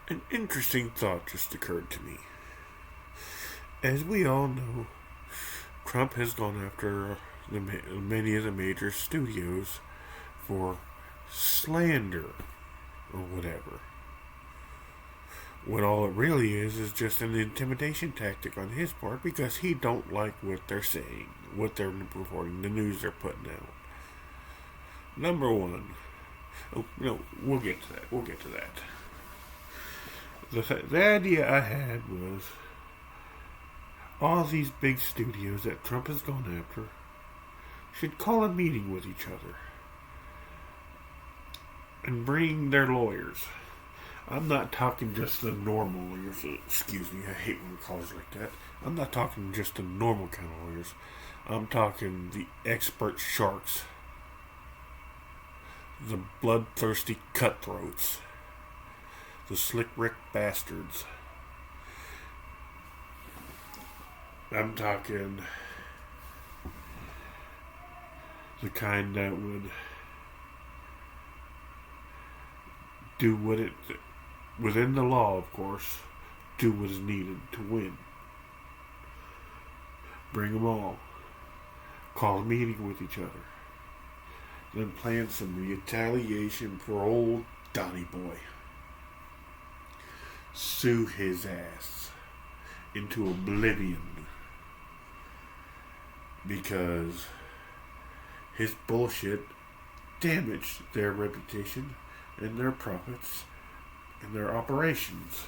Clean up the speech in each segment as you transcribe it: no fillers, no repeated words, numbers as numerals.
An interesting thought just occurred to me. As we all know, Trump has gone after many of the major studios for slander or whatever. When all it really is just an intimidation tactic on his part because he don't like what they're saying, what they're reporting, the news they're putting out. Number one, oh, no, we'll get to that. We'll get to that. The idea I had was all these big studios that Trump has gone after should call a meeting with each other and bring their lawyers. I'm not talking just the normal lawyers. Excuse me, I hate when it calls like that. I'm not talking just the normal kind of lawyers. I'm talking the expert sharks, the bloodthirsty cutthroats, the slick Rick bastards. I'm talking the kind that would do what it, within the law, of course, do what is needed to win. Bring them all. Call a meeting with each other. Then plan some retaliation for old Donny Boy. Sue his ass into oblivion because his bullshit damaged their reputation and their profits and their operations.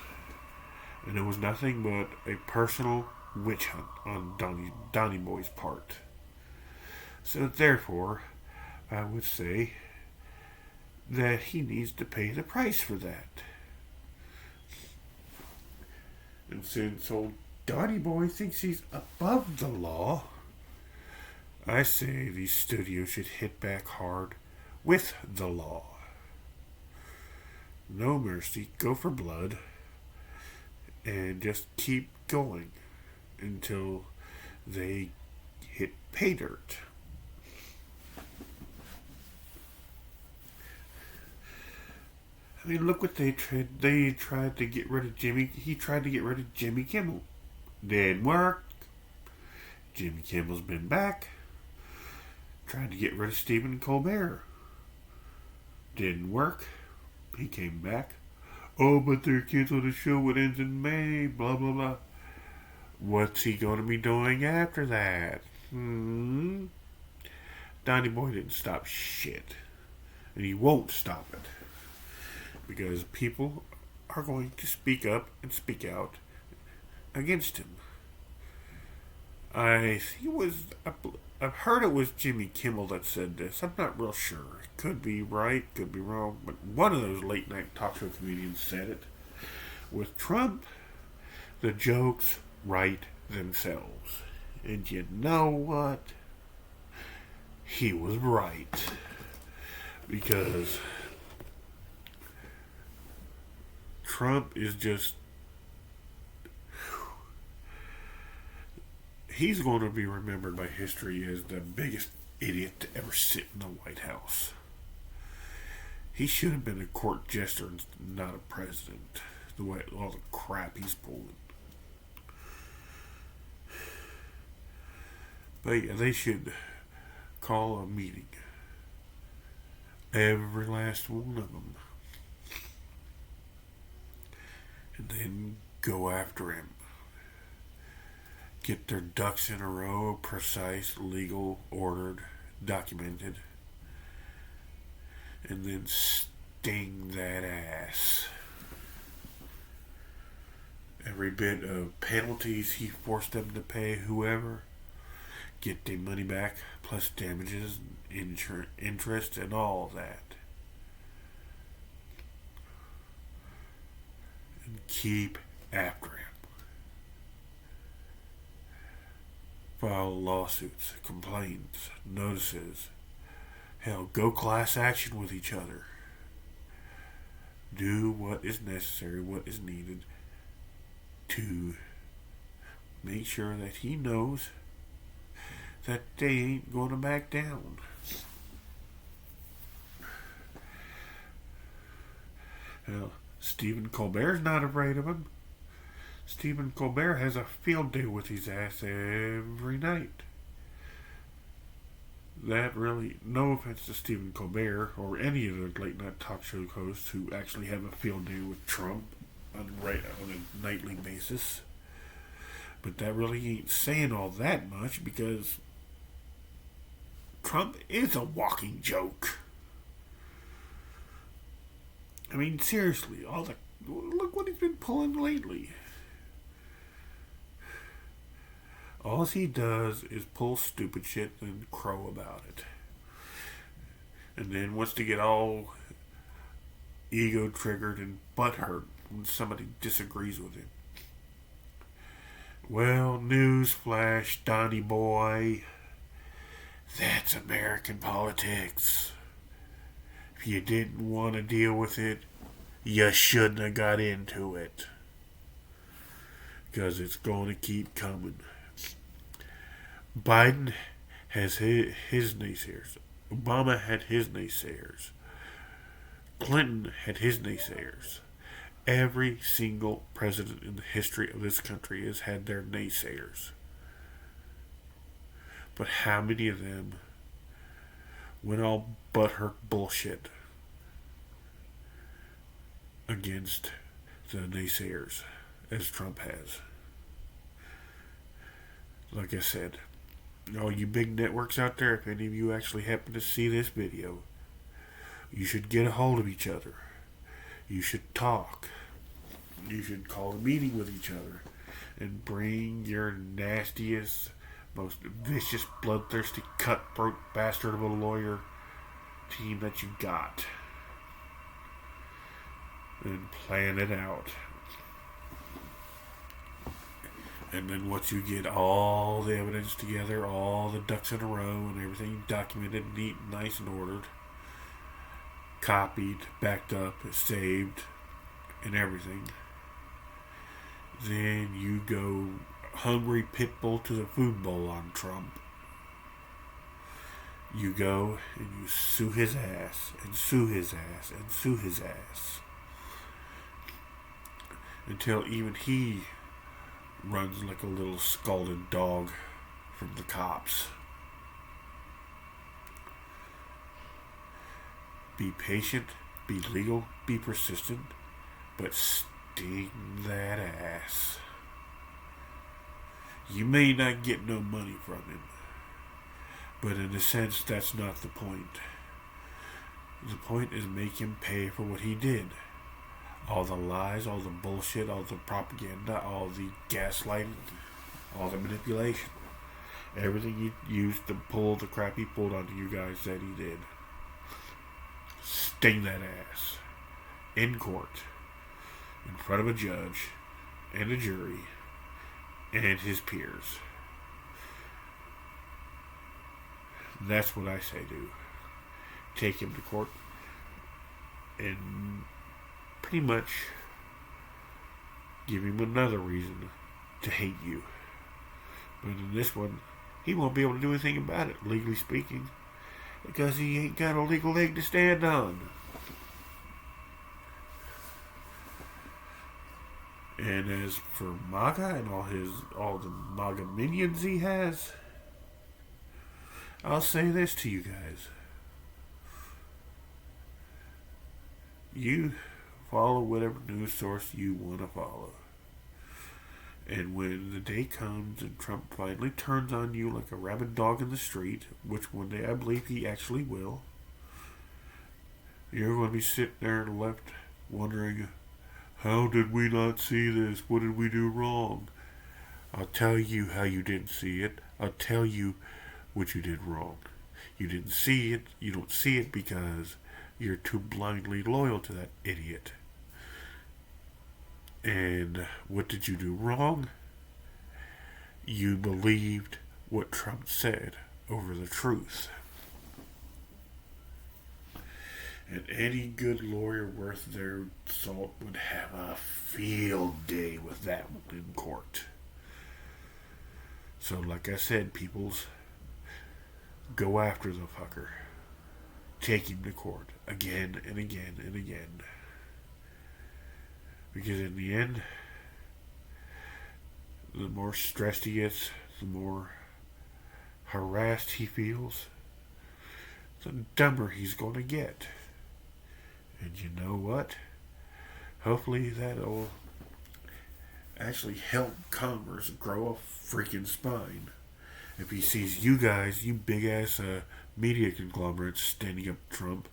And it was nothing but a personal witch hunt on Donny Boy's part. So therefore, I would say that he needs to pay the price for that. And since old Donny Boy thinks he's above the law, I say these studios should hit back hard with the law. No mercy, go for blood, and just keep going until they hit pay dirt. I mean, look what they tried. They tried to get rid of Jimmy. He tried to get rid of Jimmy Kimmel. Didn't work. Jimmy Kimmel's been back. Tried to get rid of Stephen Colbert. Didn't work. He came back. Oh, but they're canceling the show. It ends in May. Blah, blah, blah. What's he going to be doing after that? Donny Boy didn't stop shit. And he won't stop it. Because people are going to speak up and speak out against him. I've heard it was Jimmy Kimmel that said this. I'm not real sure. It could be right, could be wrong, but one of those late night talk show comedians said it. With Trump, the jokes write themselves. And you know what? He was right. Because Trump is just, he's going to be remembered by history as the biggest idiot to ever sit in the White House. He should have been a court jester and not a president. The way all the crap he's pulling. But yeah, they should call a meeting. Every last one of them. And then go after him. Get their ducks in a row, precise, legal, ordered, documented, and then sting that ass. Every bit of penalties he forced them to pay, whoever, get their money back, plus damages, interest, and all of that. And keep after him. File lawsuits, complaints, notices. Hell, go class action with each other. Do what is necessary, what is needed to make sure that he knows that they ain't going to back down. Hell, Stephen Colbert's not afraid of him. Stephen Colbert has a field day with his ass every night. That really, no offense to Stephen Colbert or any of the late night talk show hosts who actually have a field day with Trump on a nightly basis. But that really ain't saying all that much because Trump is a walking joke. I mean, seriously, look what he's been pulling lately. All he does is pull stupid shit and crow about it. And then wants to get all ego triggered and butthurt when somebody disagrees with him. Well, newsflash, Donnie boy. That's American politics. If you didn't want to deal with it, you shouldn't have got into it. Because it's going to keep coming. Biden has his naysayers. Obama had his naysayers. Clinton had his naysayers. Every single president in the history of this country has had their naysayers. But how many of them went all butthurt bullshit against the naysayers as Trump has? Like I said, all you big networks out there, if any of you actually happen to see this video, you should get a hold of each other. You should talk. You should call a meeting with each other and bring your nastiest, most vicious, bloodthirsty, cutthroat bastard of a lawyer team that you got and plan it out. And then once you get all the evidence together, all the ducks in a row, and everything documented, neat, nice, and ordered, copied, backed up, saved, and everything, then you go hungry pit bull to the food bowl on Trump. You go and you sue his ass, and sue his ass, and sue his ass, until even he runs like a little scalded dog from the cops. Be patient, be legal, be persistent, but sting that ass. You may not get no money from him, but in a sense that's not the point. The point is make him pay for what he did. All the lies, all the bullshit, all the propaganda, all the gaslighting, all the manipulation. Everything he used to pull the crap he pulled onto you guys that he did. Sting that ass. In court. In front of a judge. And a jury. And his peers. That's what I say do. Take him to court. And pretty much give him another reason to hate you. But in this one, he won't be able to do anything about it, legally speaking, because he ain't got a legal leg to stand on. And as for MAGA and all the MAGA minions he has, I'll say this to you guys. You follow whatever news source you want to follow. And when the day comes and Trump finally turns on you like a rabid dog in the street, which one day I believe he actually will, you're going to be sitting there left wondering, how did we not see this? What did we do wrong? I'll tell you how you didn't see it. I'll tell you what you did wrong. You didn't see it. You don't see it because you're too blindly loyal to that idiot. And what did you do wrong? You believed what Trump said over the truth. And any good lawyer worth their salt would have a field day with that one in court. So like I said, peoples, go after the fucker. Take him to court again and again and again. Because in the end, the more stressed he gets, the more harassed he feels, the dumber he's going to get. And you know what? Hopefully that'll actually help Congress grow a freaking spine. If he sees you guys, you big ass media conglomerates standing up to Trump,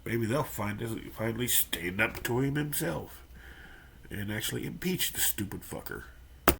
maybe they'll finally stand up to him himself and actually impeach the stupid fucker.